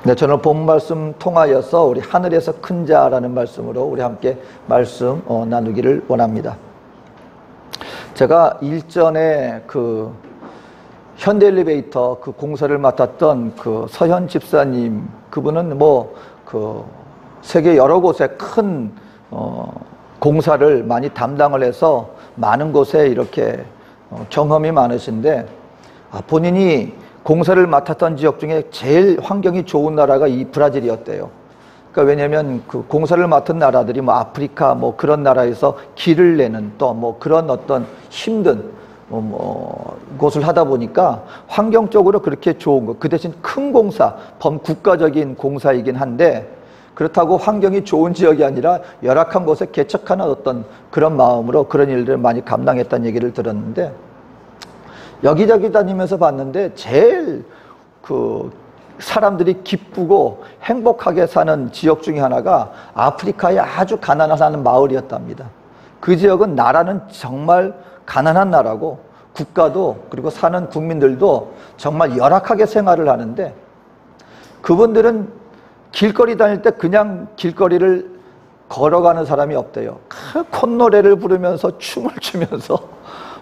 네, 저는 본 말씀 통하여서 우리 하늘에서 큰 자라는 말씀으로 우리 함께 말씀 나누기를 원합니다. 제가 일전에 그 현대엘리베이터 그 공사를 맡았던 그 서현 집사님, 그분은 그 세계 여러 곳에 큰 공사를 많이 담당을 해서 많은 곳에 이렇게 경험이 많으신데, 본인이 공사를 맡았던 지역 중에 제일 환경이 좋은 나라가 이 브라질이었대요. 그러니까 왜냐면 그 공사를 맡은 나라들이 아프리카 그런 나라에서 길을 내는 또 그런 어떤 힘든 곳을 하다 보니까 환경적으로 그렇게 좋은 것, 그 대신 큰 공사, 범국가적인 공사이긴 한데, 그렇다고 환경이 좋은 지역이 아니라 열악한 곳에 개척하는 어떤 그런 마음으로 그런 일들을 많이 감당했다는 얘기를 들었는데, 여기저기 다니면서 봤는데 제일 그 사람들이 기쁘고 행복하게 사는 지역 중에 하나가 아프리카의 아주 가난한 마을이었답니다. 그 지역은 나라는 정말 가난한 나라고, 국가도 그리고 사는 국민들도 정말 열악하게 생활을 하는데, 그분들은 길거리 다닐 때 그냥 길거리를 걸어가는 사람이 없대요. 콧노래를 부르면서 춤을 추면서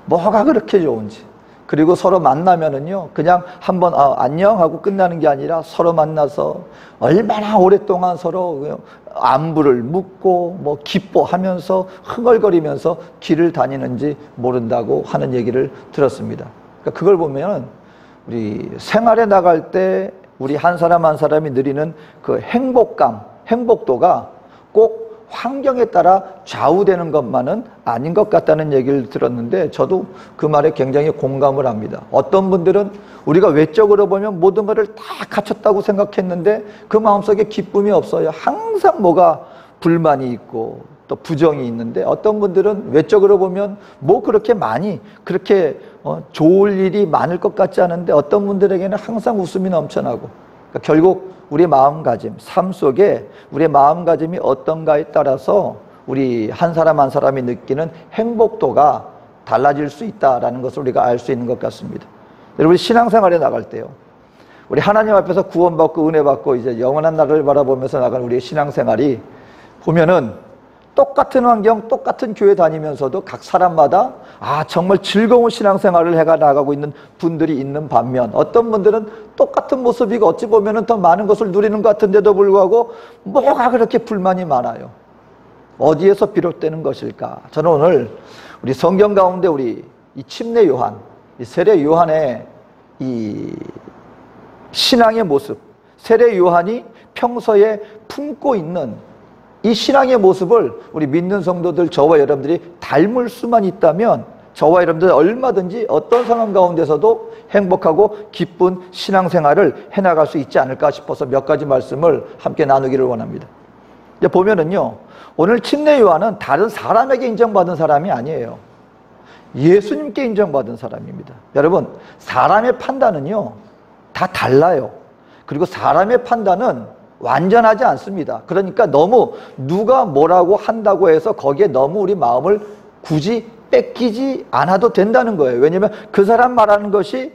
뭐가 그렇게 좋은지. 그리고 서로 만나면은요, 그냥 한번 안녕 하고 끝나는 게 아니라 서로 만나서 얼마나 오랫동안 서로 안부를 묻고 기뻐하면서 흥얼거리면서 길을 다니는지 모른다고 하는 얘기를 들었습니다. 그러니까 그걸 보면 우리 생활에 나갈 때 우리 한 사람 한 사람이 누리는 그 행복감, 행복도가 꼭 환경에 따라 좌우되는 것만은 아닌 것 같다는 얘기를 들었는데, 저도 그 말에 굉장히 공감을 합니다. 어떤 분들은 우리가 외적으로 보면 모든 것을 다 갖췄다고 생각했는데 그 마음속에 기쁨이 없어요. 항상 뭐가 불만이 있고 또 부정이 있는데, 어떤 분들은 외적으로 보면 그렇게 많이 그렇게 좋을 일이 많을 것 같지 않은데 어떤 분들에게는 항상 웃음이 넘쳐나고, 그러니까 결국 우리의 마음가짐, 삶 속에 우리의 마음가짐이 어떤가에 따라서 우리 한 사람 한 사람이 느끼는 행복도가 달라질 수 있다는 것을 우리가 알 수 있는 것 같습니다. 우리 신앙생활에 나갈 때요, 우리 하나님 앞에서 구원받고 은혜받고 이제 영원한 나라를 바라보면서 나가는 우리의 신앙생활이 보면은 똑같은 환경, 똑같은 교회 다니면서도 각 사람마다 정말 즐거운 신앙생활을 해가 나가고 있는 분들이 있는 반면, 어떤 분들은 똑같은 모습이고 어찌 보면 더 많은 것을 누리는 것 같은데도 불구하고 뭐가 그렇게 불만이 많아요. 어디에서 비롯되는 것일까? 저는 오늘 우리 성경 가운데 우리 이 침례 요한, 이 세례 요한의 이 신앙의 모습, 세례 요한이 평소에 품고 있는 이 신앙의 모습을 우리 믿는 성도들, 저와 여러분들이 닮을 수만 있다면 저와 여러분들 얼마든지 어떤 상황 가운데서도 행복하고 기쁜 신앙생활을 해나갈 수 있지 않을까 싶어서 몇 가지 말씀을 함께 나누기를 원합니다. 이제 보면은요, 오늘 침례 요한은 다른 사람에게 인정받은 사람이 아니에요. 예수님께 인정받은 사람입니다. 여러분, 사람의 판단은요 다 달라요. 그리고 사람의 판단은 완전하지 않습니다. 그러니까 너무 누가 뭐라고 한다고 해서 거기에 너무 우리 마음을 굳이 뺏기지 않아도 된다는 거예요. 왜냐하면 그 사람 말하는 것이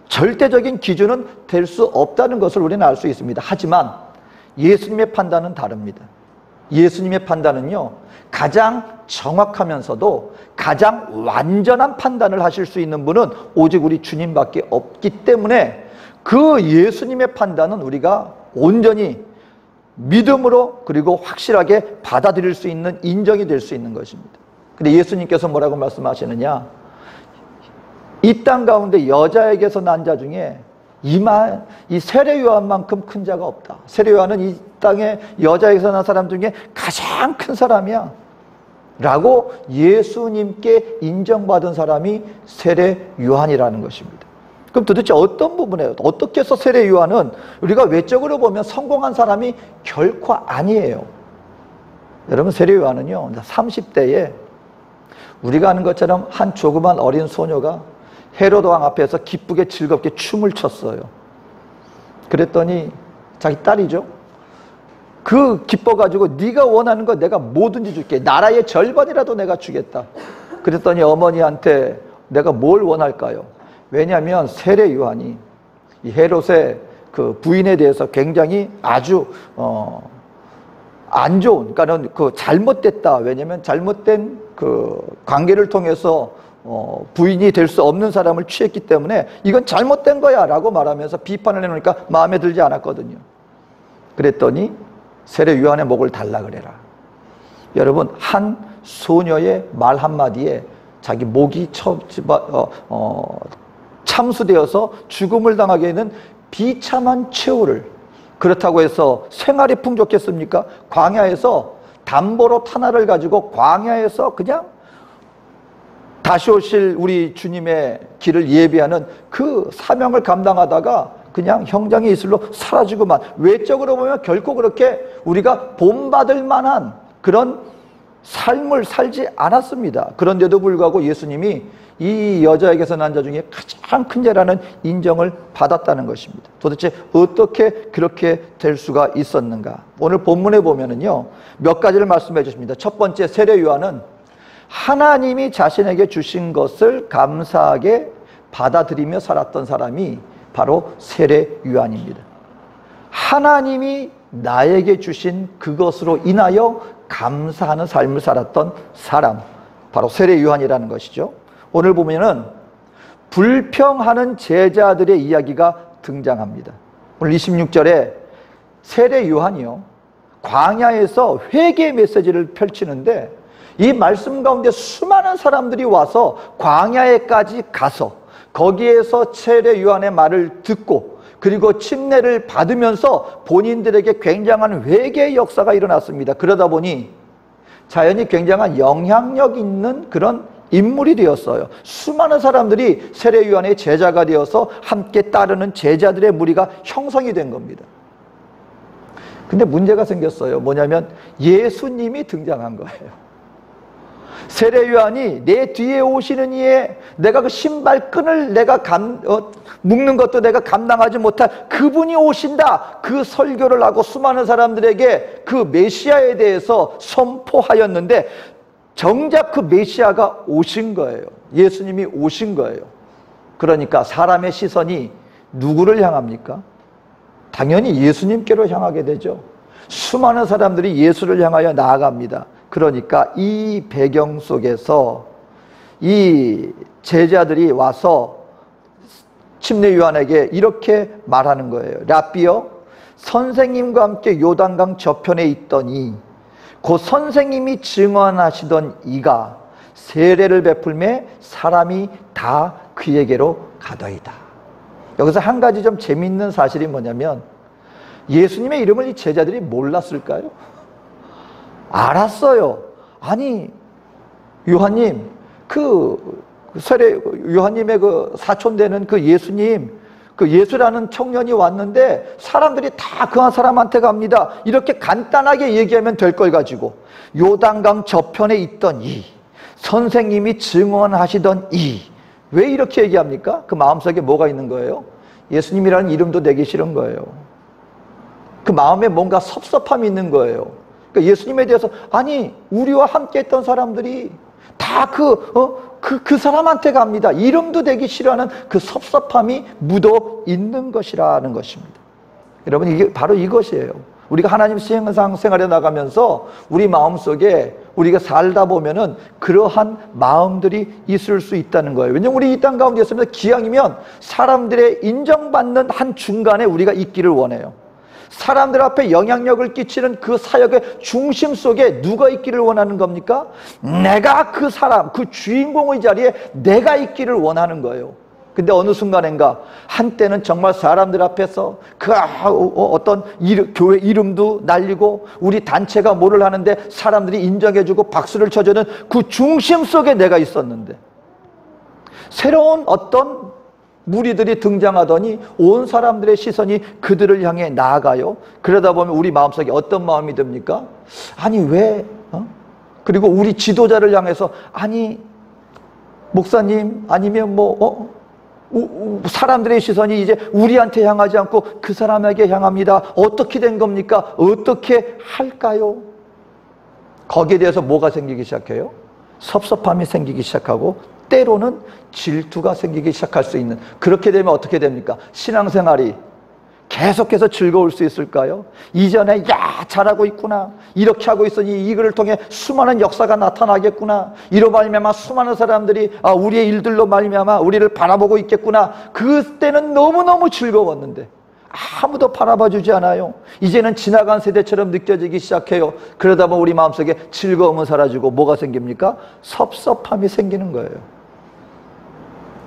절대적인 기준은 될 수 없다는 것을 우리는 알 수 있습니다. 하지만 예수님의 판단은 다릅니다. 예수님의 판단은요, 가장 정확하면서도 가장 완전한 판단을 하실 수 있는 분은 오직 우리 주님밖에 없기 때문에 그 예수님의 판단은 우리가 온전히 믿음으로 그리고 확실하게 받아들일 수 있는, 인정이 될 수 있는 것입니다. 근데 예수님께서 뭐라고 말씀하시느냐? 이 땅 가운데 여자에게서 난 자 중에 이 세례 요한만큼 큰 자가 없다. 세례 요한은 이 땅에 여자에게서 난 사람 중에 가장 큰 사람이야 라고 예수님께 인정받은 사람이 세례 요한이라는 것입니다. 그럼 도대체 어떤 부분에, 어떻게 해서 세례 요한은 우리가 외적으로 보면 성공한 사람이 결코 아니에요. 여러분, 세례 요한은요 30대에 우리가 아는 것처럼 한 조그만 어린 소녀가 헤로드 왕 앞에서 기쁘게 즐겁게 춤을 췄어요. 그랬더니 자기 딸이죠, 그 기뻐가지고 네가 원하는 거 내가 뭐든지 줄게, 나라의 절반이라도 내가 주겠다. 그랬더니 어머니한테 내가 뭘 원할까요? 왜냐하면 세례 요한이 이 헤롯의 그 부인에 대해서 굉장히 아주 안 좋은, 그러니까는 그 잘못됐다. 왜냐면 잘못된 그 관계를 통해서 부인이 될 수 없는 사람을 취했기 때문에 이건 잘못된 거야 라고 말하면서 비판을 해놓으니까 마음에 들지 않았거든요. 그랬더니 세례 요한의 목을 달라 그래라. 여러분, 한 소녀의 말 한마디에 자기 목이 참수되어서 죽음을 당하게 되는 비참한 최후를, 그렇다고 해서 생활이 풍족했습니까? 광야에서 담보로 타나를 가지고 광야에서 그냥 다시 오실 우리 주님의 길을 예비하는 그 사명을 감당하다가 그냥 형장의 이슬로 사라지고만, 외적으로 보면 결코 그렇게 우리가 본받을 만한 그런 삶을 살지 않았습니다. 그런데도 불구하고 예수님이 이 여자에게서 난 자 중에 가장 큰 자라는 인정을 받았다는 것입니다. 도대체 어떻게 그렇게 될 수가 있었는가? 오늘 본문에 보면은요, 몇 가지를 말씀해 주십니다. 첫 번째, 세례 요한은 하나님이 자신에게 주신 것을 감사하게 받아들이며 살았던 사람이 바로 세례 요한입니다. 하나님이 나에게 주신 그것으로 인하여 감사하는 삶을 살았던 사람, 바로 세례 요한이라는 것이죠. 오늘 보면은 불평하는 제자들의 이야기가 등장합니다. 오늘 26절에 세례 요한이요, 광야에서 회개 메시지를 펼치는데 이 말씀 가운데 수많은 사람들이 와서 광야에까지 가서 거기에서 세례 요한의 말을 듣고 그리고 침례를 받으면서 본인들에게 굉장한 회개의 역사가 일어났습니다. 그러다 보니 자연히 굉장한 영향력 있는 그런 인물이 되었어요. 수많은 사람들이 세례 요한의 제자가 되어서 함께 따르는 제자들의 무리가 형성이 된 겁니다. 근데 문제가 생겼어요. 뭐냐면 예수님이 등장한 거예요. 세례 요한이 내 뒤에 오시는 이에 내가 그 신발끈을 내가 묶는 것도 내가 감당하지 못할 그분이 오신다, 그 설교를 하고 수많은 사람들에게 그 메시아에 대해서 선포하였는데 정작 그 메시아가 오신 거예요. 예수님이 오신 거예요. 그러니까 사람의 시선이 누구를 향합니까? 당연히 예수님께로 향하게 되죠. 수많은 사람들이 예수를 향하여 나아갑니다. 그러니까 이 배경 속에서 이 제자들이 와서 침례 요한에게 이렇게 말하는 거예요. 라비여, 선생님과 함께 요단강 저편에 있더니 그 선생님이 증언하시던 이가 세례를 베풀매 사람이 다 그에게로 가더이다. 여기서 한 가지 좀 재미있는 사실이 뭐냐면 예수님의 이름을 이 제자들이 몰랐을까요? 알았어요. 아니, 요한님, 요한님의 그 사촌 되는 그 예수님, 그 예수라는 청년이 왔는데 사람들이 다 그 한 사람한테 갑니다. 이렇게 간단하게 얘기하면 될 걸 가지고 요단강 저편에 있던 이 선생님이 증언하시던 이, 왜 이렇게 얘기합니까? 그 마음속에 뭐가 있는 거예요? 예수님이라는 이름도 내기 싫은 거예요. 그 마음에 뭔가 섭섭함이 있는 거예요. 그러니까 예수님에 대해서, 아니, 우리와 함께 했던 사람들이 다 그 사람한테 갑니다. 이름도 되기 싫어하는 그 섭섭함이 묻어 있는 것이라는 것입니다. 여러분, 이게 바로 이것이에요. 우리가 하나님 세상 생활에 나가면서 우리 마음속에 우리가 살다 보면은 그러한 마음들이 있을 수 있다는 거예요. 왜냐하면 우리 이 땅 가운데 있으면서 기왕이면 사람들의 인정받는 한 중간에 우리가 있기를 원해요. 사람들 앞에 영향력을 끼치는 그 사역의 중심 속에 누가 있기를 원하는 겁니까? 내가 그 사람, 그 주인공의 자리에 내가 있기를 원하는 거예요. 근데 어느 순간인가 한때는 정말 사람들 앞에서 어떤 교회 이름도 날리고 우리 단체가 뭐를 하는데 사람들이 인정해주고 박수를 쳐주는 그 중심 속에 내가 있었는데 새로운 어떤 무리들이 등장하더니 온 사람들의 시선이 그들을 향해 나아가요. 그러다 보면 우리 마음속에 어떤 마음이 듭니까? 아니, 왜? 그리고 우리 지도자를 향해서, 아니, 목사님, 아니면 사람들의 시선이 이제 우리한테 향하지 않고 그 사람에게 향합니다. 어떻게 된 겁니까? 어떻게 할까요? 거기에 대해서 뭐가 생기기 시작해요? 섭섭함이 생기기 시작하고 때로는 질투가 생기기 시작할 수 있는, 그렇게 되면 어떻게 됩니까? 신앙생활이 계속해서 즐거울 수 있을까요? 이전에 야 잘하고 있구나, 이렇게 하고 있으니 이거를 통해 수많은 역사가 나타나겠구나, 이로 말미암아 수많은 사람들이 우리의 일들로 말미암아 우리를 바라보고 있겠구나. 그때는 너무너무 즐거웠는데 아무도 바라봐 주지 않아요. 이제는 지나간 세대처럼 느껴지기 시작해요. 그러다 보면 우리 마음속에 즐거움은 사라지고 뭐가 생깁니까? 섭섭함이 생기는 거예요.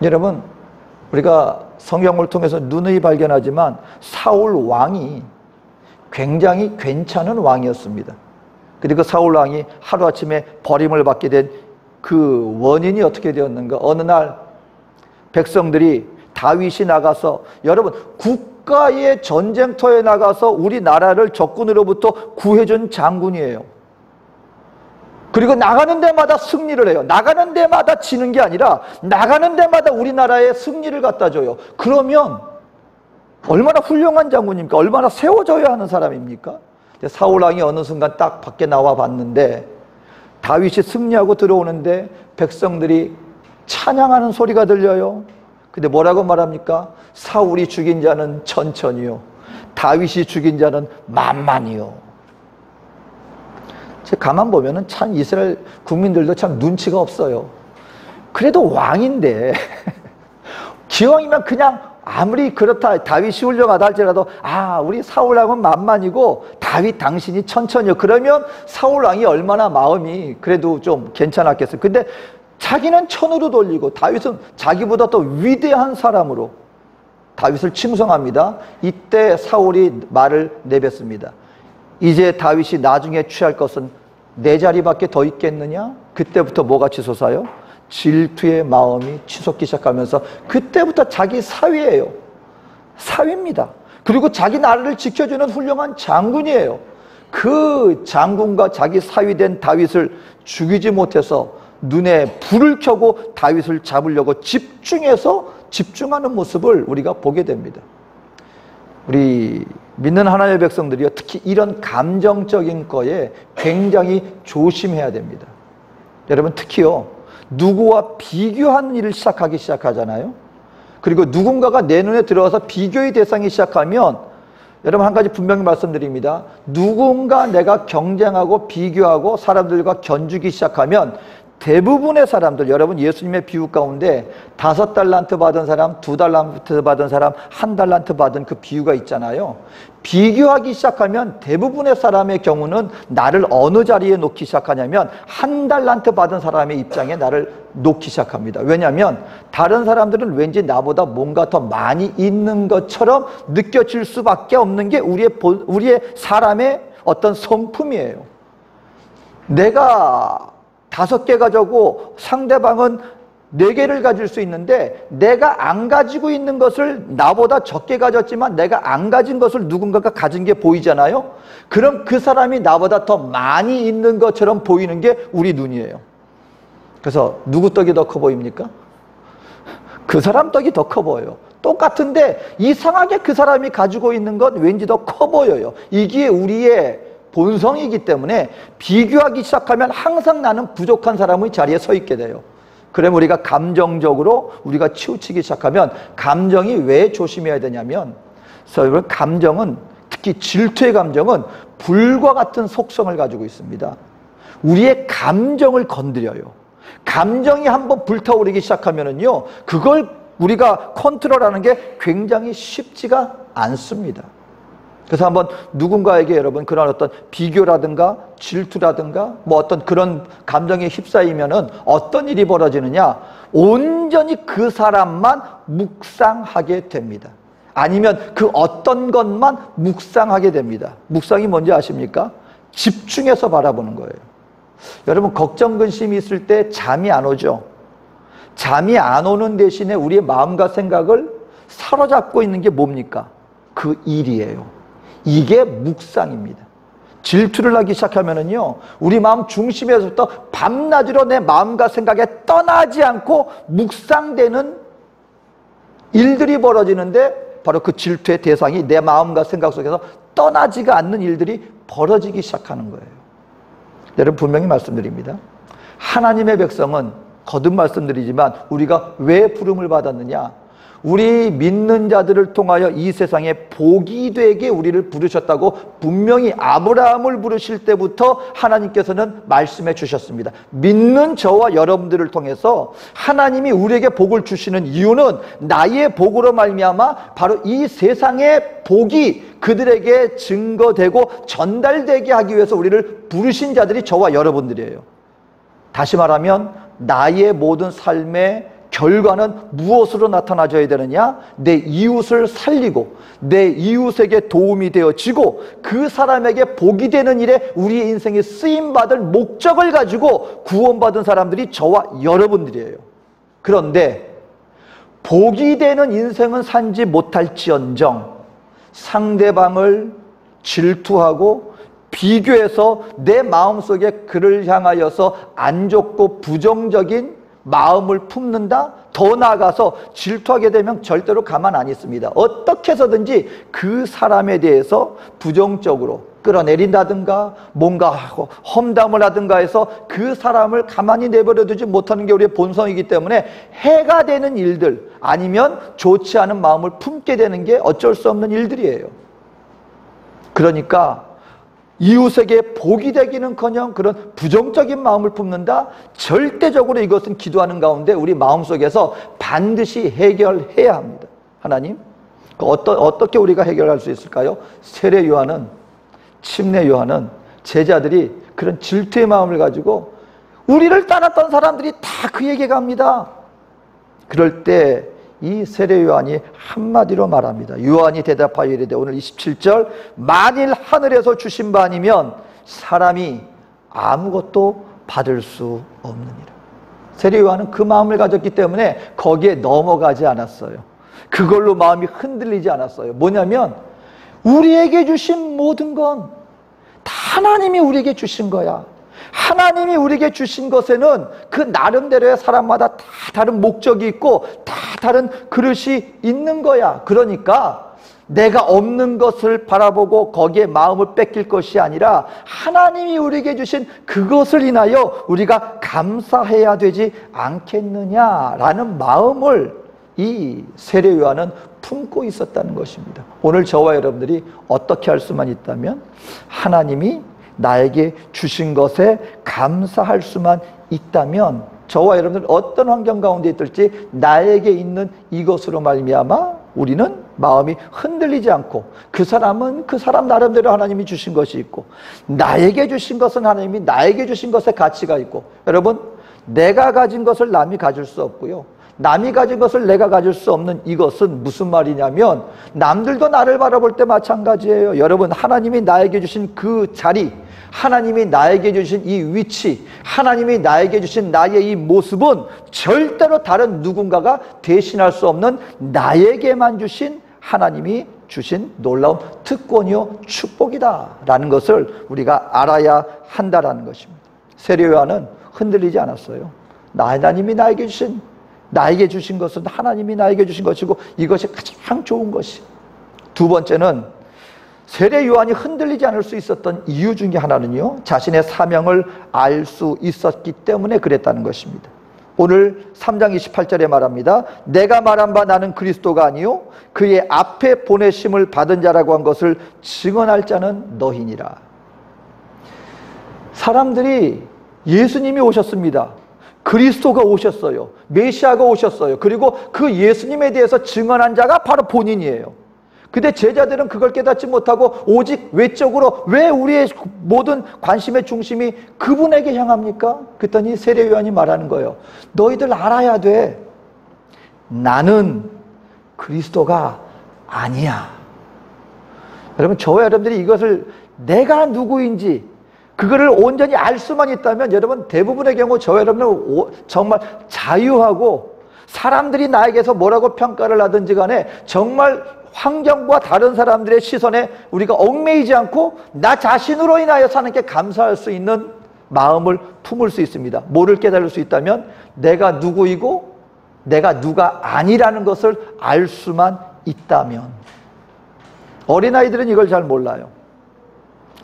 여러분, 우리가 성경을 통해서 누누이 발견하지만 사울 왕이 굉장히 괜찮은 왕이었습니다. 그리고 사울 왕이 하루아침에 버림을 받게 된 그 원인이 어떻게 되었는가? 어느 날 백성들이 다윗이 나가서, 여러분, 국가의 전쟁터에 나가서 우리나라를 적군으로부터 구해준 장군이에요. 그리고 나가는 데마다 승리를 해요. 나가는 데마다 지는 게 아니라 나가는 데마다 우리나라에 승리를 갖다 줘요. 그러면 얼마나 훌륭한 장군입니까? 얼마나 세워져야 하는 사람입니까? 사울왕이 어느 순간 딱 밖에 나와 봤는데 다윗이 승리하고 들어오는데 백성들이 찬양하는 소리가 들려요. 근데 뭐라고 말합니까? 사울이 죽인 자는 천천히요, 다윗이 죽인 자는 만만히요. 가만 보면은 참 이스라엘 국민들도 참 눈치가 없어요. 그래도 왕인데 기왕이면 그냥 아무리 그렇다 다윗이 훌륭하다 할지라도 우리 사울왕은 만만이고 다윗 당신이 천천히요. 그러면 사울왕이 얼마나 마음이 그래도 좀 괜찮았겠어요. 근데 자기는 천으로 돌리고 다윗은 자기보다 더 위대한 사람으로 다윗을 칭송합니다. 이때 사울이 말을 내뱉습니다. 이제 다윗이 나중에 취할 것은 내 자리밖에 더 있겠느냐? 그때부터 뭐가 치솟아요? 질투의 마음이 치솟기 시작하면서 그때부터 자기 사위예요. 사위입니다. 그리고 자기 나라를 지켜주는 훌륭한 장군이에요. 그 장군과 자기 사위된 다윗을 죽이지 못해서 눈에 불을 켜고 다윗을 잡으려고 집중하는 모습을 우리가 보게 됩니다. 우리 믿는 하나님의 백성들이요, 특히 이런 감정적인 거에 굉장히 조심해야 됩니다. 여러분, 특히요, 누구와 비교하는 일을 시작하잖아요. 그리고 누군가가 내 눈에 들어와서 비교의 대상이 시작하면, 여러분 한 가지 분명히 말씀드립니다. 누군가 내가 경쟁하고 비교하고 사람들과 견주기 시작하면 대부분의 사람들, 여러분 예수님의 비유 가운데 5달란트 받은 사람, 2달란트 받은 사람, 1달란트 받은 그 비유가 있잖아요. 비교하기 시작하면 대부분의 사람의 경우는 나를 어느 자리에 놓기 시작하냐면 1달란트 받은 사람의 입장에 나를 놓기 시작합니다. 왜냐하면 다른 사람들은 왠지 나보다 뭔가 더 많이 있는 것처럼 느껴질 수밖에 없는 게 우리의 사람의 어떤 성품이에요. 내가 5개 가지고 상대방은 4개를 가질 수 있는데 내가 안 가지고 있는 것을 나보다 적게 가졌지만 내가 안 가진 것을 누군가가 가진 게 보이잖아요. 그럼 그 사람이 나보다 더 많이 있는 것처럼 보이는 게 우리 눈이에요. 그래서 누구 떡이 더 커 보입니까? 그 사람 떡이 더 커 보여요. 똑같은데 이상하게 그 사람이 가지고 있는 건 왠지 더 커 보여요. 이게 우리의 본성이기 때문에 비교하기 시작하면 항상 나는 부족한 사람의 자리에 서 있게 돼요. 그러면 우리가 감정적으로 우리가 치우치기 시작하면, 감정이 왜 조심해야 되냐면, 여러분, 감정은, 특히 질투의 감정은 불과 같은 속성을 가지고 있습니다. 우리의 감정을 건드려요. 감정이 한번 불타오르기 시작하면은요, 그걸 우리가 컨트롤하는 게 굉장히 쉽지가 않습니다. 그래서 한번 누군가에게 여러분 그런 어떤 비교라든가 질투라든가 뭐 어떤 그런 감정에 휩싸이면은 어떤 일이 벌어지느냐? 온전히 그 사람만 묵상하게 됩니다. 아니면 그 어떤 것만 묵상하게 됩니다. 묵상이 뭔지 아십니까? 집중해서 바라보는 거예요. 여러분, 걱정 근심이 있을 때 잠이 안 오죠? 잠이 안 오는 대신에 우리의 마음과 생각을 사로잡고 있는 게 뭡니까? 그 일이에요. 이게 묵상입니다. 질투를 하기 시작하면은요, 우리 마음 중심에서부터 밤낮으로 내 마음과 생각에 떠나지 않고 묵상되는 일들이 벌어지는데, 바로 그 질투의 대상이 내 마음과 생각 속에서 떠나지가 않는 일들이 벌어지기 시작하는 거예요. 여러분, 분명히 말씀드립니다. 하나님의 백성은, 거듭 말씀드리지만 우리가 왜 부름을 받았느냐? 우리 믿는 자들을 통하여 이 세상에 복이 되게 우리를 부르셨다고 분명히 아브라함을 부르실 때부터 하나님께서는 말씀해 주셨습니다. 믿는 저와 여러분들을 통해서 하나님이 우리에게 복을 주시는 이유는 나의 복으로 말미암아 바로 이 세상의 복이 그들에게 증거되고 전달되게 하기 위해서 우리를 부르신 자들이 저와 여러분들이에요. 다시 말하면 나의 모든 삶의 결과는 무엇으로 나타나줘야 되느냐? 내 이웃을 살리고 내 이웃에게 도움이 되어지고 그 사람에게 복이 되는 일에 우리의 인생에 쓰임받을 목적을 가지고 구원받은 사람들이 저와 여러분들이에요. 그런데 복이 되는 인생은 산지 못할지언정 상대방을 질투하고 비교해서 내 마음속에 그를 향하여서 안 좋고 부정적인 마음을 품는다? 더 나아가서 질투하게 되면 절대로 가만 안 있습니다. 어떻게 해서든지 그 사람에 대해서 부정적으로 끌어내린다든가 뭔가 하고 험담을 하든가 해서 그 사람을 가만히 내버려두지 못하는 게 우리의 본성이기 때문에 해가 되는 일들 아니면 좋지 않은 마음을 품게 되는 게 어쩔 수 없는 일들이에요. 그러니까 이웃에게 복이 되기는커녕 그런 부정적인 마음을 품는다? 절대적으로 이것은 기도하는 가운데 우리 마음속에서 반드시 해결해야 합니다. 하나님, 어떻게 우리가 해결할 수 있을까요? 세례 요한은, 침례 요한은 제자들이 그런 질투의 마음을 가지고 우리를 따랐던 사람들이 다 그에게 갑니다. 그럴 때 이 세례 요한이 한마디로 말합니다. 요한이 대답하여 이르되 오늘 27절 만일 하늘에서 주신 바 아니면 사람이 아무것도 받을 수 없느니라. 세례 요한은 그 마음을 가졌기 때문에 거기에 넘어가지 않았어요. 그걸로 마음이 흔들리지 않았어요. 뭐냐면 우리에게 주신 모든 건 다 하나님이 우리에게 주신 거야. 하나님이 우리에게 주신 것에는 그 나름대로의 사람마다 다 다른 목적이 있고 다 다른 그릇이 있는 거야. 그러니까 내가 없는 것을 바라보고 거기에 마음을 뺏길 것이 아니라 하나님이 우리에게 주신 그것을 인하여 우리가 감사해야 되지 않겠느냐라는 마음을 이 세례 요한은 품고 있었다는 것입니다. 오늘 저와 여러분들이 어떻게 할 수만 있다면 하나님이 나에게 주신 것에 감사할 수만 있다면 저와 여러분들 어떤 환경 가운데 있을지 나에게 있는 이것으로 말미암아 우리는 마음이 흔들리지 않고 그 사람은 그 사람 나름대로 하나님이 주신 것이 있고 나에게 주신 것은 하나님이 나에게 주신 것에 가치가 있고 여러분 내가 가진 것을 남이 가질 수 없고요. 남이 가진 것을 내가 가질 수 없는 이것은 무슨 말이냐면 남들도 나를 바라볼 때 마찬가지예요. 여러분 하나님이 나에게 주신 그 자리 하나님이 나에게 주신 이 위치 하나님이 나에게 주신 나의 이 모습은 절대로 다른 누군가가 대신할 수 없는 나에게만 주신 하나님이 주신 놀라운 특권이요 축복이다 라는 것을 우리가 알아야 한다라는 것입니다. 세례 요한은 흔들리지 않았어요. 하나님이 나에게 주신 것은 하나님이 나에게 주신 것이고 이것이 가장 좋은 것이. 두 번째는 세례 요한이 흔들리지 않을 수 있었던 이유 중에 하나는요 자신의 사명을 알 수 있었기 때문에 그랬다는 것입니다. 오늘 3장 28절에 말합니다. 내가 말한 바 나는 그리스도가 아니요 그의 앞에 보내심을 받은 자라고 한 것을 증언할 자는 너희니라. 사람들이 예수님이 오셨습니다. 그리스도가 오셨어요. 메시아가 오셨어요. 그리고 그 예수님에 대해서 증언한 자가 바로 본인이에요. 근데 제자들은 그걸 깨닫지 못하고 오직 외적으로 왜 우리의 모든 관심의 중심이 그분에게 향합니까? 그랬더니 세례 요한이 말하는 거예요. 너희들 알아야 돼. 나는 그리스도가 아니야. 여러분 저와 여러분들이 이것을 내가 누구인지 그거를 온전히 알 수만 있다면 여러분 대부분의 경우 저와 여러분은 정말 자유하고 사람들이 나에게서 뭐라고 평가를 하든지 간에 정말 환경과 다른 사람들의 시선에 우리가 얽매이지 않고 나 자신으로 인하여 사는 게 감사할 수 있는 마음을 품을 수 있습니다. 뭐를 깨달을 수 있다면 내가 누구이고 내가 누가 아니라는 것을 알 수만 있다면. 어린아이들은 이걸 잘 몰라요.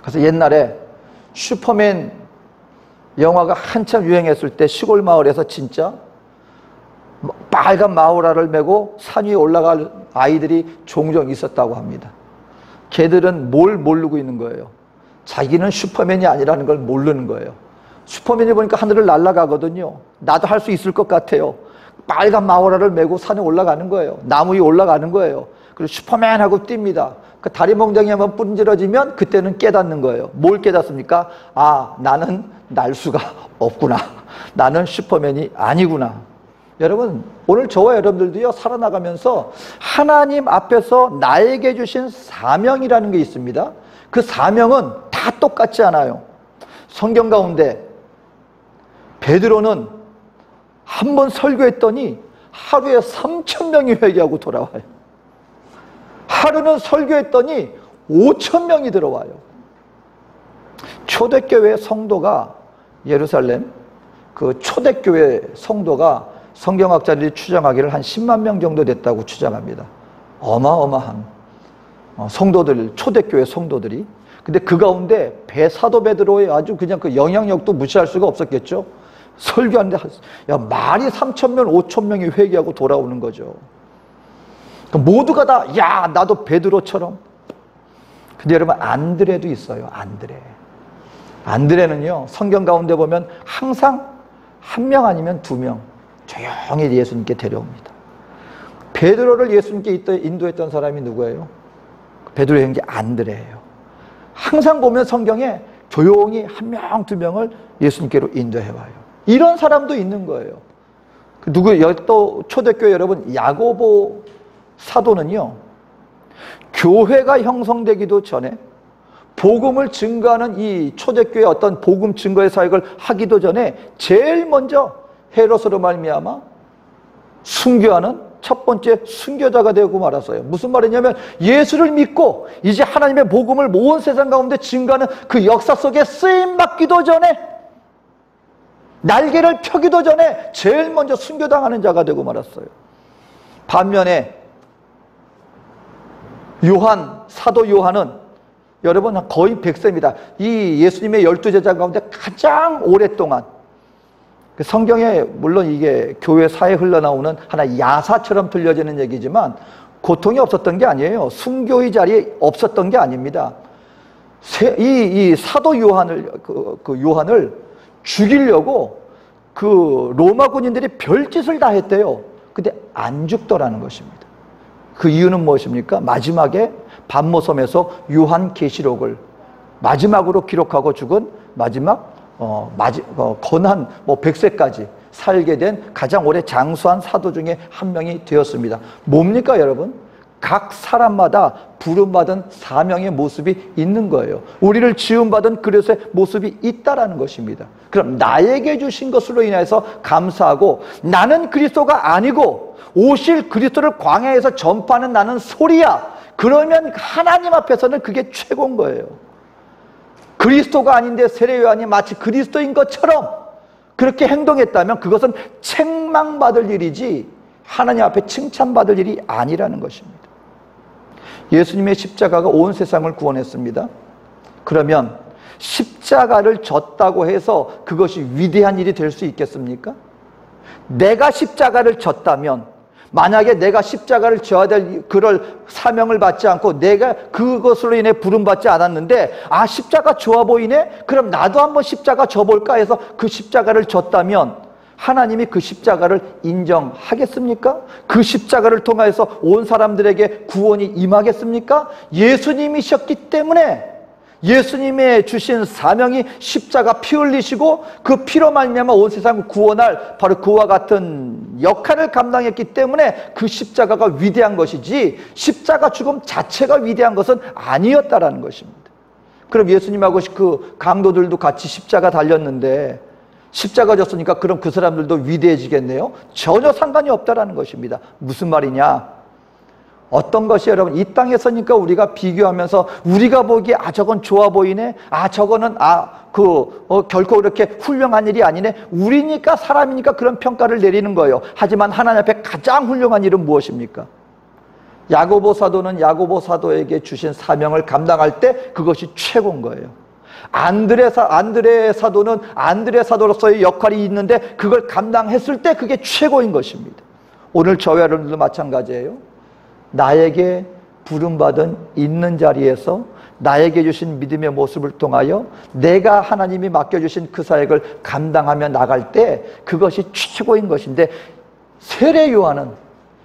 그래서 옛날에 슈퍼맨 영화가 한참 유행했을 때 시골 마을에서 진짜 빨간 마우라를 메고 산 위에 올라갈 아이들이 종종 있었다고 합니다. 걔들은 뭘 모르고 있는 거예요? 자기는 슈퍼맨이 아니라는 걸 모르는 거예요. 슈퍼맨이 보니까 하늘을 날아가거든요. 나도 할 수 있을 것 같아요. 빨간 마우라를 메고 산에 올라가는 거예요. 나무 위에 올라가는 거예요. 그리고 슈퍼맨 하고 뜁니다. 그 다리 몽둥이 한번 분질러지면 그때는 깨닫는 거예요. 뭘 깨닫습니까? 아, 나는 날 수가 없구나. 나는 슈퍼맨이 아니구나. 여러분, 오늘 저와 여러분들도요, 살아나가면서 하나님 앞에서 나에게 주신 사명이라는 게 있습니다. 그 사명은 다 똑같지 않아요. 성경 가운데 베드로는 한 번 설교했더니 하루에 3,000명이 회개하고 돌아와요. 하루는 설교했더니 5,000명이 들어와요. 초대교회 성도가 예루살렘 그 초대교회 성도가 성경학자들이 추정하기를 한 10만 명 정도 됐다고 추정합니다. 어마어마한 성도들, 초대교회 성도들이. 근데 그 가운데 사도 베드로의 아주 그냥 그 영향력도 무시할 수가 없었겠죠. 설교하는데 야, 말이 3,000명, 5,000명이 회개하고 돌아오는 거죠. 모두가 다 야, 나도 베드로처럼. 근데 여러분, 안드레도 있어요. 안드레는요, 성경 가운데 보면 항상 한 명 아니면 두 명 조용히 예수님께 데려옵니다. 베드로를 예수님께 인도했던 사람이 누구예요? 베드로의 형제 안드레예요. 항상 보면 성경에 조용히 한 명, 두 명을 예수님께로 인도해와요. 이런 사람도 있는 거예요. 또 초대교회 여러분, 야고보 사도는요, 교회가 형성되기도 전에 복음을 증거하는 이 초대교회 어떤 복음 증거의 사역을 하기도 전에 제일 먼저 헤롯으로 말미암아 순교하는 첫 번째 순교자가 되고 말았어요. 무슨 말이냐면 예수를 믿고 이제 하나님의 복음을 온 세상 가운데 증거하는 그 역사 속에 쓰임받기도 전에, 날개를 펴기도 전에 제일 먼저 순교당하는 자가 되고 말았어요. 반면에 사도 요한은 여러분 거의 100세입니다. 이 예수님의 12제자 가운데 가장 오랫동안, 성경에 물론 이게 교회 사에 흘러나오는 하나의 야사처럼 들려지는 얘기지만 고통이 없었던 게 아니에요. 순교의 자리에 없었던 게 아닙니다. 이 사도 요한을, 요한을 죽이려고 그 로마 군인들이 별짓을 다 했대요. 근데 안 죽더라는 것입니다. 그 이유는 무엇입니까? 마지막에 반모섬에서 요한계시록을 마지막으로 기록하고 죽은 마지막 건한 100세까지 살게 된 가장 오래 장수한 사도 중에 한 명이 되었습니다. 뭡니까 여러분? 각 사람마다 부름받은 사명의 모습이 있는 거예요. 우리를 지음받은 그릇의 모습이 있다라는 것입니다. 그럼 나에게 주신 것으로 인해서 감사하고, 나는 그리스도가 아니고 오실 그리스도를 광야에서 전파하는 나는 소리야. 그러면 하나님 앞에서는 그게 최고인 거예요. 그리스도가 아닌데 세례요한이 마치 그리스도인 것처럼 그렇게 행동했다면 그것은 책망받을 일이지 하나님 앞에 칭찬받을 일이 아니라는 것입니다. 예수님의 십자가가 온 세상을 구원했습니다. 그러면 십자가를 졌다고 해서 그것이 위대한 일이 될 수 있겠습니까? 내가 십자가를 졌다면, 만약에 내가 십자가를 져야 될 그럴 사명을 받지 않고 내가 그것으로 인해 부름받지 않았는데, 아, 십자가 좋아 보이네? 그럼 나도 한번 십자가 져볼까 해서 그 십자가를 졌다면 하나님이 그 십자가를 인정하겠습니까? 그 십자가를 통해서 온 사람들에게 구원이 임하겠습니까? 예수님이셨기 때문에, 예수님의 주신 사명이 십자가 피 흘리시고 그 피로 말미암아 온 세상을 구원할 바로 그와 같은 역할을 감당했기 때문에 그 십자가가 위대한 것이지, 십자가 죽음 자체가 위대한 것은 아니었다라는 것입니다. 그럼 예수님하고 그 강도들도 같이 십자가 달렸는데 십자가 졌으니까 그럼 그 사람들도 위대해지겠네요? 전혀 상관이 없다라는 것입니다. 무슨 말이냐? 어떤 것이 여러분, 이 땅에서니까 우리가 비교하면서 우리가 보기에 아, 저건 좋아 보이네, 아, 저거는 결코 그렇게 훌륭한 일이 아니네, 우리니까 사람이니까 그런 평가를 내리는 거예요. 하지만 하나님 앞에 가장 훌륭한 일은 무엇입니까? 야고보 사도는 야고보 사도에게 주신 사명을 감당할 때 그것이 최고인 거예요. 안드레 사도는 안드레 사도로서의 역할이 있는데 그걸 감당했을 때 그게 최고인 것입니다. 오늘 저와 여러분들도 마찬가지예요. 나에게 부름받은 있는 자리에서 나에게 주신 믿음의 모습을 통하여 내가 하나님이 맡겨주신 그 사역을 감당하며 나갈 때 그것이 최고인 것인데, 세례 요한은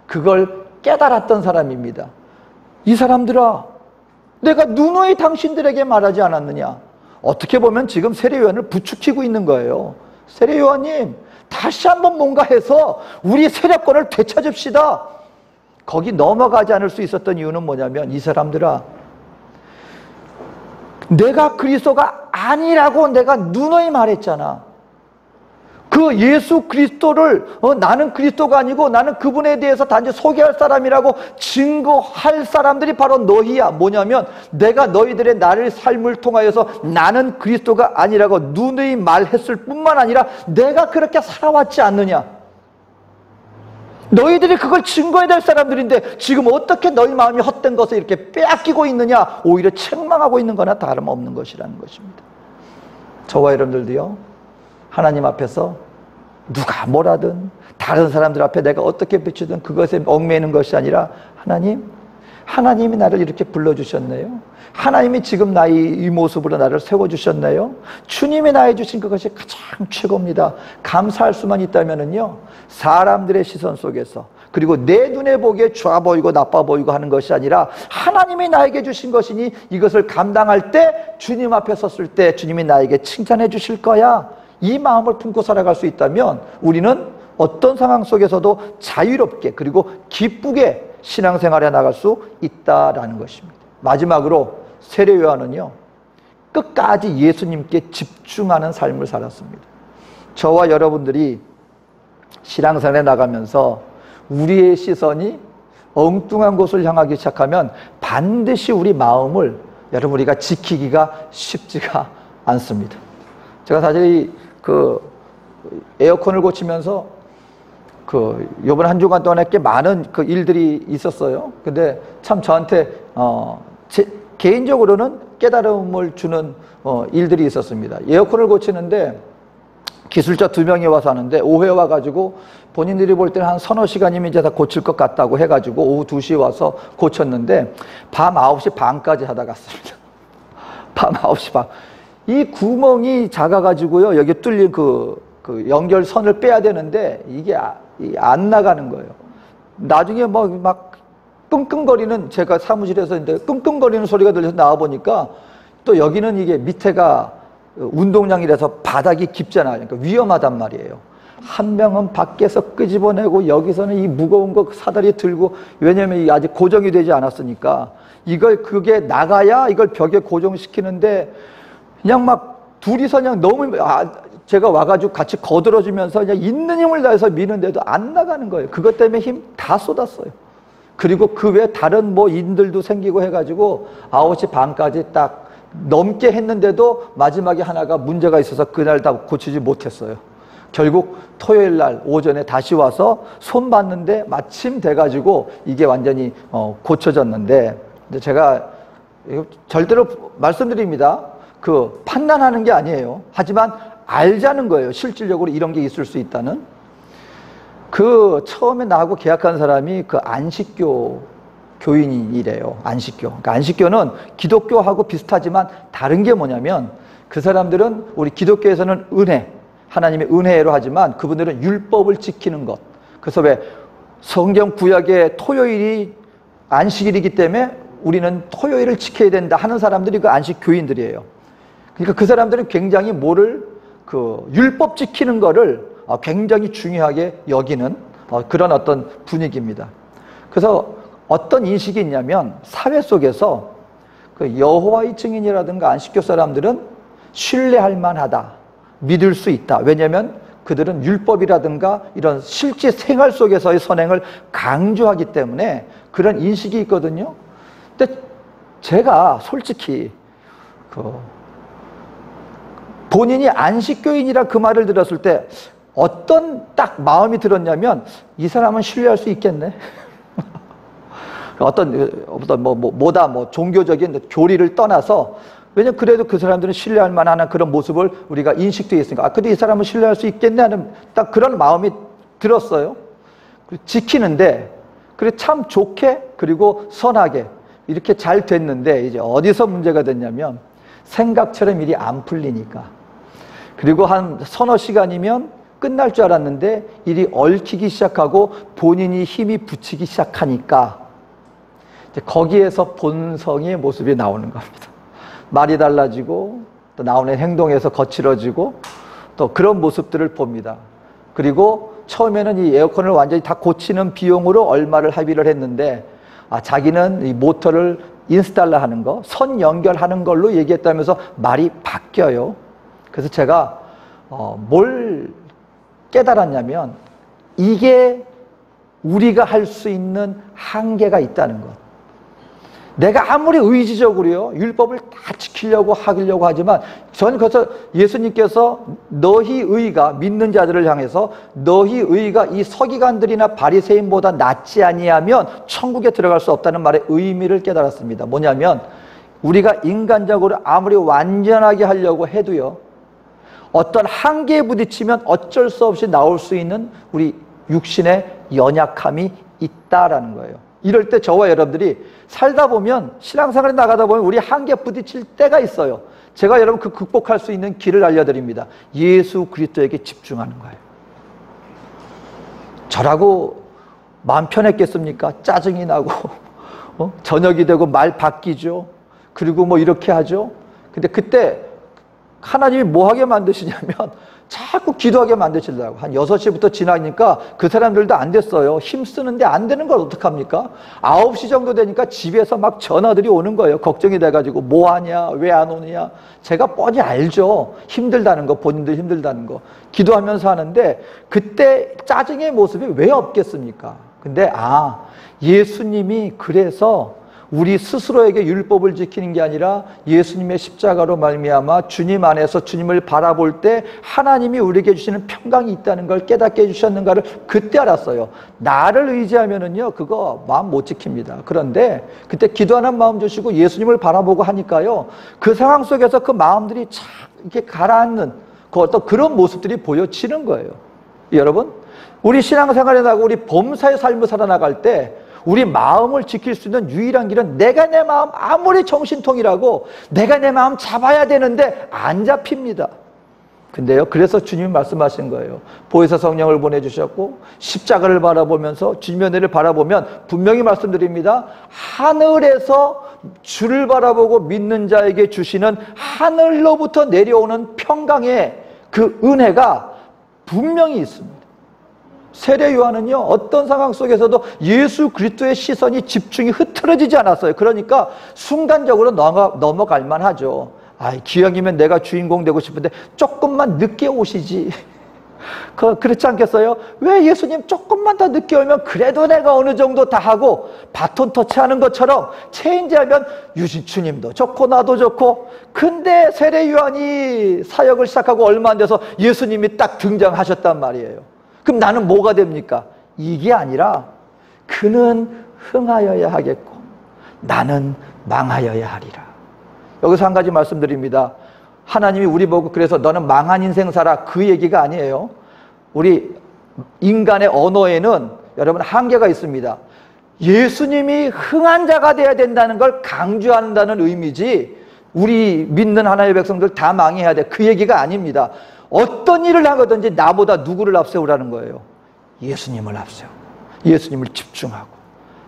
그걸 깨달았던 사람입니다. 이 사람들아, 내가 누누이 당신들에게 말하지 않았느냐. 어떻게 보면 지금 세례 요한을 부추기고 있는 거예요. 세례 요한님, 다시 한번 뭔가 해서 우리 세례권을 되찾읍시다. 거기 넘어가지 않을 수 있었던 이유는 뭐냐면, 이 사람들아, 내가 그리스도가 아니라고 내가 누누이 말했잖아. 그 예수 그리스도를 나는 그리스도가 아니고 나는 그분에 대해서 단지 소개할 사람이라고 증거할 사람들이 바로 너희야. 뭐냐면, 내가 너희들의 나를 삶을 통하여서 나는 그리스도가 아니라고 누누이 말했을 뿐만 아니라 내가 그렇게 살아왔지 않느냐. 너희들이 그걸 증거해야 될 사람들인데 지금 어떻게 너희 마음이 헛된 것을 이렇게 빼앗기고 있느냐. 오히려 책망하고 있는 거나 다름없는 것이라는 것입니다. 저와 여러분들도요, 하나님 앞에서 누가 뭐라든 다른 사람들 앞에 내가 어떻게 비추든 그것에 얽매이는 것이 아니라, 하나님이 나를 이렇게 불러주셨네요. 하나님이 지금 나의 이 모습으로 나를 세워주셨네요. 주님이 나에 주신 그것이 가장 최고입니다. 감사할 수만 있다면은요, 사람들의 시선 속에서, 그리고 내 눈에 보기에 좋아 보이고 나빠 보이고 하는 것이 아니라 하나님이 나에게 주신 것이니 이것을 감당할 때, 주님 앞에 섰을 때 주님이 나에게 칭찬해 주실 거야. 이 마음을 품고 살아갈 수 있다면 우리는 어떤 상황 속에서도 자유롭게 그리고 기쁘게 신앙생활에 나갈 수 있다라는 것입니다. 마지막으로 세례 요한은요, 끝까지 예수님께 집중하는 삶을 살았습니다. 저와 여러분들이 신앙생활에 나가면서 우리의 시선이 엉뚱한 곳을 향하기 시작하면 반드시 우리 마음을 여러분 우리가 지키기가 쉽지가 않습니다. 제가 사실 에어컨을 고치면서 요번 한 주간 동안에 꽤 많은 일들이 있었어요. 근데 참 저한테 개인적으로는 깨달음을 주는 일들이 있었습니다. 에어컨을 고치는데 기술자 2명이 와서 하는데, 오후에 와가지고 본인들이 볼 때는 한 서너 시간이면 이제 다 고칠 것 같다고 해가지고 오후 2시에 와서 고쳤는데 밤 9시 반까지 하다 갔습니다. 밤 9시 반. 이 구멍이 작아가지고요, 여기 뚫린 그 연결선을 빼야 되는데 이게 안 나가는 거예요. 나중에 막 끙끙거리는, 제가 사무실에서 있는데 끙끙거리는 소리가 들려서 나와보니까 또 여기는 이게 밑에가 운동량이라서 바닥이 깊잖아요. 그러니까 위험하단 말이에요. 한 명은 밖에서 끄집어내고 여기서는 이 무거운 거 사다리 들고, 왜냐면 이게 아직 고정이 되지 않았으니까 그게 나가야 이걸 벽에 고정시키는데, 그냥 막 둘이서 그냥 너무, 제가 와가지고 같이 거들어주면서 그냥 있는 힘을 다해서 미는데도 안 나가는 거예요. 그것 때문에 힘 다 쏟았어요. 그리고 그 외에 다른 인들도 생기고 해가지고 9시 반까지 딱 넘게 했는데도 마지막에 하나가 문제가 있어서 그날 다 고치지 못했어요. 결국 토요일 날 오전에 다시 와서 손 봤는데 마침 돼가지고 이게 완전히 고쳐졌는데, 제가 절대로 말씀드립니다. 판단하는 게 아니에요. 하지만 알자는 거예요. 실질적으로 이런 게 있을 수 있다는. 처음에 나하고 계약한 사람이 안식교 교인이래요. 안식교. 그러니까 안식교는 기독교하고 비슷하지만 다른 게 뭐냐면, 그 사람들은 우리 기독교에서는 하나님의 은혜로 하지만 그분들은 율법을 지키는 것. 그래서 왜 성경 구약의 토요일이 안식일이기 때문에 우리는 토요일을 지켜야 된다 하는 사람들이 안식 교인들이에요. 그러니까 그 사람들은 굉장히 율법 지키는 거를 굉장히 중요하게 여기는 그런 어떤 분위기입니다. 그래서 어떤 인식이 있냐면, 사회 속에서 여호와의 증인이라든가 안식교 사람들은 신뢰할 만하다, 믿을 수 있다. 왜냐하면 그들은 율법이라든가 이런 실제 생활 속에서의 선행을 강조하기 때문에 그런 인식이 있거든요. 근데 제가 솔직히 본인이 안식교인이라 그 말을 들었을 때 어떤 딱 마음이 들었냐면, 이 사람은 신뢰할 수 있겠네. 종교적인 교리를 떠나서, 왜냐면 그래도 그 사람들은 신뢰할 만한 그런 모습을 우리가 인식되어 있으니까, 근데 이 사람은 신뢰할 수 있겠네 하는 딱 그런 마음이 들었어요. 그리고 지키는데, 그리고 참 좋게 그리고 선하게 이렇게 잘 됐는데, 이제 어디서 문제가 됐냐면 생각처럼 일이 안 풀리니까. 그리고 한 서너 시간이면 끝날 줄 알았는데 일이 얽히기 시작하고 본인이 힘이 붙이기 시작하니까 이제 거기에서 본성의 모습이 나오는 겁니다. 말이 달라지고 또 나오는 행동에서 거칠어지고 또 그런 모습들을 봅니다. 그리고 처음에는 이 에어컨을 완전히 다 고치는 비용으로 얼마를 합의를 했는데, 자기는 이 모터를 인스탈러 하는 거, 선 연결하는 걸로 얘기했다면서 말이 바뀌어요. 그래서 제가 뭘 깨달았냐면, 이게 우리가 할 수 있는 한계가 있다는 것. 내가 아무리 의지적으로요, 율법을 다 지키려고 하려고 하지만, 저는 그래서 예수님께서 너희 의가, 믿는 자들을 향해서 너희 의가 이 서기관들이나 바리새인보다 낫지 아니하면 천국에 들어갈 수 없다는 말의 의미를 깨달았습니다. 뭐냐면, 우리가 인간적으로 아무리 완전하게 하려고 해도요, 어떤 한계에 부딪히면 어쩔 수 없이 나올 수 있는 우리 육신의 연약함이 있다라는 거예요. 이럴 때 저와 여러분들이 살다 보면, 신앙생활에 나가다 보면 우리 한계에 부딪힐 때가 있어요. 제가 여러분 그 극복할 수 있는 길을 알려드립니다. 예수 그리스도에게 집중하는 거예요. 저라고 마음 편했겠습니까? 짜증이 나고 저녁이 되고 말 바뀌죠. 그리고 뭐 이렇게 하죠. 근데 그때 하나님이 뭐 하게 만드시냐면 자꾸 기도하게 만드시려고. 한 6시부터 지나니까 그 사람들도 안 됐어요. 힘쓰는데 안 되는 걸 어떡합니까? 9시 정도 되니까 집에서 막 전화들이 오는 거예요. 걱정이 돼가지고 뭐 하냐, 왜 안 오느냐. 제가 뻔히 알죠. 힘들다는 거, 본인들 힘들다는 거. 기도하면서 하는데 그때 짜증의 모습이 왜 없겠습니까? 근데 예수님이 그래서 우리 스스로에게 율법을 지키는 게 아니라 예수님의 십자가로 말미암아 주님 안에서 주님을 바라볼 때 하나님이 우리에게 주시는 평강이 있다는 걸 깨닫게 해주셨는가를 그때 알았어요. 나를 의지하면은요, 그거 마음 못 지킵니다. 그런데 그때 기도하는 마음 주시고 예수님을 바라보고 하니까요, 그 상황 속에서 그 마음들이 참 이렇게 가라앉는 그 어떤 그런 모습들이 보여지는 거예요. 여러분, 우리 신앙생활에 나가고 우리 범사의 삶을 살아나갈 때 우리 마음을 지킬 수 있는 유일한 길은, 내가 내 마음 아무리 정신통이라고 내가 내 마음 잡아야 되는데 안 잡힙니다. 근데요, 그래서 주님이 말씀하신 거예요. 보혜사 성령을 보내주셨고 십자가를 바라보면서 주님의 은혜를 바라보면 분명히 말씀드립니다. 하늘에서 주를 바라보고 믿는 자에게 주시는 하늘로부터 내려오는 평강의 그 은혜가 분명히 있습니다. 세례 요한은요, 어떤 상황 속에서도 예수 그리스도의 시선이, 집중이 흐트러지지 않았어요. 그러니까 순간적으로 넘어갈 만하죠. 기왕이면 내가 주인공 되고 싶은데 조금만 늦게 오시지. 그렇지 않겠어요? 왜 예수님 조금만 더 늦게 오면 그래도 내가 어느 정도 다 하고, 바톤 터치하는 것처럼 체인지하면 주님도 좋고 나도 좋고. 근데 세례 요한이 사역을 시작하고 얼마 안 돼서 예수님이 딱 등장하셨단 말이에요. 그럼 나는 뭐가 됩니까? 이게 아니라 그는 흥하여야 하겠고 나는 망하여야 하리라. 여기서 한 가지 말씀드립니다. 하나님이 우리 보고 그래서 너는 망한 인생 살아, 그 얘기가 아니에요. 우리 인간의 언어에는 여러분 한계가 있습니다. 예수님이 흥한 자가 돼야 된다는 걸 강조한다는 의미지, 우리 믿는 하나님의 백성들 다 망해야 돼, 그 얘기가 아닙니다. 어떤 일을 하거든지 나보다 누구를 앞세우라는 거예요? 예수님을 앞세우고 예수님을 집중하고.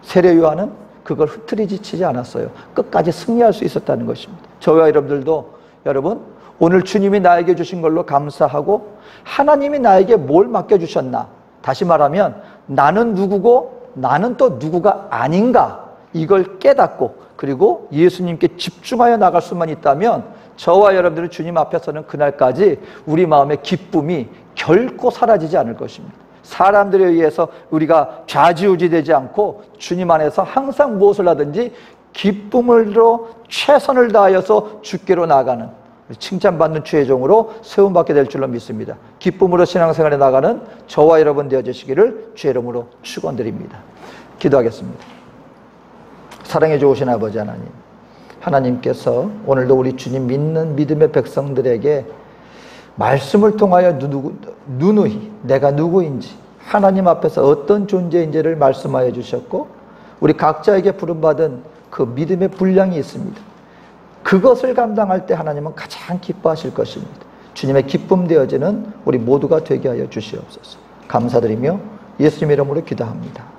세례 요한은 그걸 흐트리지치지 않았어요. 끝까지 승리할 수 있었다는 것입니다. 저와 여러분들도, 여러분, 오늘 주님이 나에게 주신 걸로 감사하고 하나님이 나에게 뭘 맡겨주셨나, 다시 말하면 나는 누구고 나는 또 누구가 아닌가, 이걸 깨닫고 그리고 예수님께 집중하여 나갈 수만 있다면 저와 여러분들은 주님 앞에서는 그날까지 우리 마음의 기쁨이 결코 사라지지 않을 것입니다. 사람들에 의해서 우리가 좌지우지되지 않고 주님 안에서 항상 무엇을 하든지 기쁨으로 최선을 다하여서 주께로 나가는, 칭찬받는 주의 종으로 세움받게 될 줄로 믿습니다. 기쁨으로 신앙생활에 나가는 저와 여러분 되어주시기를 주의 이름으로 축원드립니다. 기도하겠습니다. 사랑해 좋으신 아버지 하나님, 하나님께서 오늘도 우리 주님 믿는 믿음의 백성들에게 말씀을 통하여 누누이 내가 누구인지, 하나님 앞에서 어떤 존재인지를 말씀하여 주셨고 우리 각자에게 부름받은 그 믿음의 분량이 있습니다. 그것을 감당할 때 하나님은 가장 기뻐하실 것입니다. 주님의 기쁨 되어지는 우리 모두가 되게 하여 주시옵소서. 감사드리며 예수님 이름으로 기도합니다.